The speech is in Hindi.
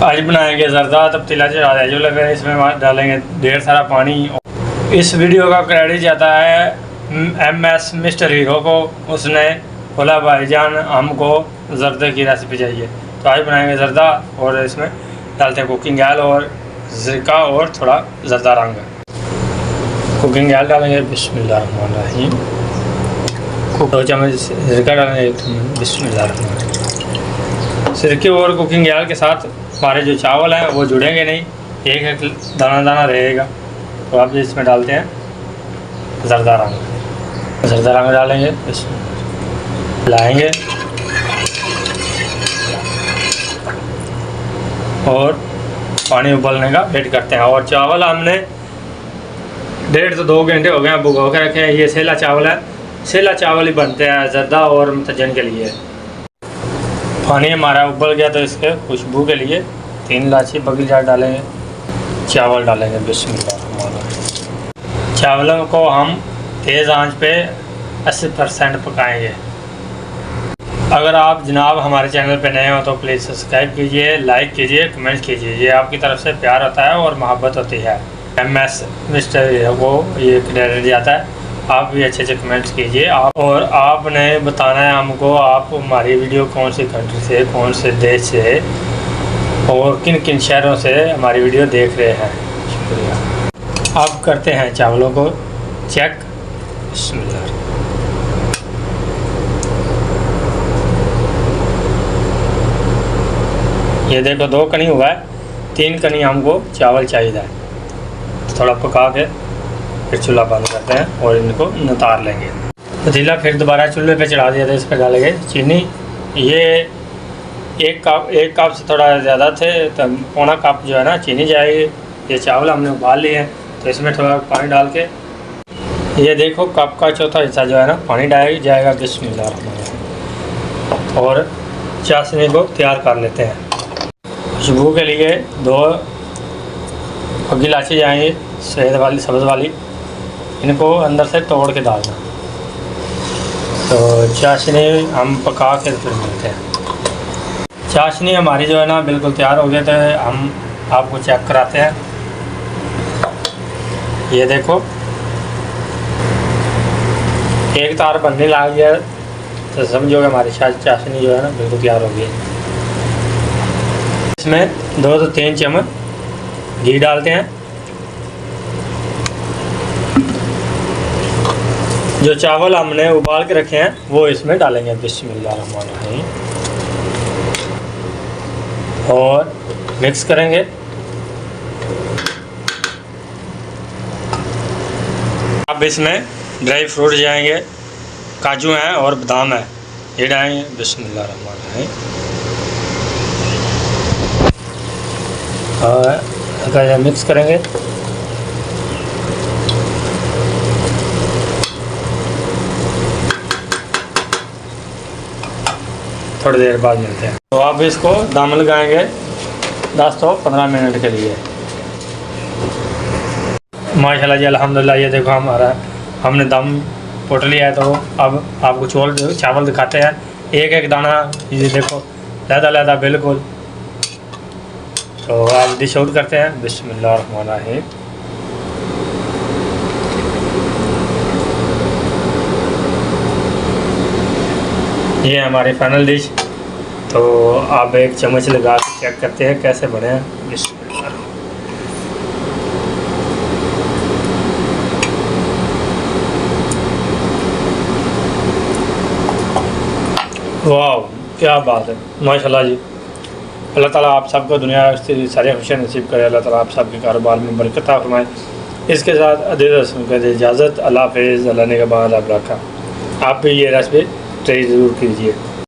आज बनाएंगे ज़रदा तब्दीला चढ़ा जो लगे, इसमें डालेंगे ढेर सारा पानी। इस वीडियो का क्रेडिट जाता है MS मिस्टर हीरो को। उसने बोला भाईजान हमको ज़रदे की रेसिपी चाहिए, तो आज बनाएंगे ज़रदा और इसमें डालते हैं कुकिंग ऑयल और ज़िरका और थोड़ा ज़रदा रंग। कुकिंग ऑयल डालेंगे बिस्मिल्लाहिर्रहमानिर्रहीम, 2 चम्मच ज़िरका डालेंगे, 1 चम्मच बिस्मिल्लाहिर्रहमानिर्रहीम। सिरके और कुकिंग ऑयल के साथ हमारे जो चावल हैं वो जुड़ेंगे नहीं, एक एक दाना दाना रहेगा। तो आप इसमें डालते हैं ज़रदा रंग डालेंगे, लाएंगे और पानी उबलने का वेट करते हैं। और चावल हमने 1.5 से 2 घंटे हो गए हैं भिगो के रखे हैं। ये सेला चावल है, सेला चावल ही बनते हैं ज़रदा और मतजन के लिए। पानी हमारा उबल गया तो इसके खुशबू के लिए 3 इलायची बगी जार डालेंगे, चावल डालेंगे बिस्मिल्लाह। चावलों को हम तेज़ आंच पे 80% पकाएंगे। अगर आप जनाब हमारे चैनल पे नए हो तो प्लीज़ सब्सक्राइब कीजिए, लाइक कीजिए, कमेंट कीजिए। ये आपकी तरफ से प्यार होता है और मोहब्बत होती है। MS मिस्टर को ये क्रेडिट जाता है। आप भी अच्छे कमेंट्स कीजिए। और आपने बताना है हमको आप हमारी वीडियो कौन सी कंट्री से, कौन से देश से और किन किन शहरों से हमारी वीडियो देख रहे हैं। शुक्रिया। अब करते हैं चावलों को चेक। बिस्मिल्लाह। ये देखो 2 कनी हुआ है, 3 कनी हमको चावल चाहिए है। थोड़ा पका के फिर चूल्हा बंद करते हैं और इनको उतार लेंगे। पतीला फिर दोबारा चूल्हे पे चढ़ा दिया था। इस पर डालेंगे चीनी। ये 1 कप से थोड़ा ज़्यादा थे तो 1/4 कप जो है ना चीनी जाएगी। ये चावल हमने उबाल लिए हैं तो इसमें थोड़ा पानी डाल के ये देखो कप का 1/4 हिस्सा जो है ना पानी डाल जाएगा बिस्मिल्लाह। और चाशनी को तैयार कर लेते हैं। खुशबू के लिए 2 बगी इलायची जाएंगी, सफ़ेद वाली सब्ज़ वाली, इनको अंदर से तोड़ के डालना। तो चाशनी हम पका के फिर मिलते हैं। चाशनी हमारी जो है ना बिल्कुल तैयार हो गया, तो हम आपको चेक कराते हैं। ये देखो 1 तार बनने लग गया तो समझोगे हमारी चाशनी जो है ना बिल्कुल तैयार हो गई। इसमें 2 से 3 चम्मच घी डालते हैं। जो चावल हमने उबाल के रखे हैं वो इसमें डालेंगे बिस्मिल्लाहिर्रहमानिर्रहीम और मिक्स करेंगे। अब इसमें ड्राई फ्रूट जाएंगे, काजू हैं और बादाम है, ये डालेंगे बिस्मिल्लाहिर्रहमानिर्रहीम और हल्का मिक्स करेंगे। थोड़ी देर बाद मिलते हैं। तो आप इसको दम लगाएंगे 10 से 15 मिनट के लिए। माशाल्लाह जी अल्हम्दुलिल्लाह। ये देखो हमने दम पोट लिया है। तो अब आपको चावल दिखाते हैं, एक एक दाना ये देखो लहदा बिल्कुल। तो आप डिश आउट करते हैं बिस्मिल्लाहिर्रहमानिर्रहीम। ये है हमारी फाइनल डिश। तो आप 1 चम्मच लगा के चेक करते हैं कैसे बने हैं। वाह क्या बात है, माशाल्लाह जी। अल्लाह ताला आप सबको दुनिया से सारे खुशियाँ नसीब करे। अल्लाह ताला आप सबके कारोबार में बरकत फरमाए। इसके साथ अदीज़ इजाज़त। अल्लाह हाफ़िज़। अल्लाह ने के बाद आप रखा। आप भी ये रेसिपी ट्राई ज़रूर कीजिए।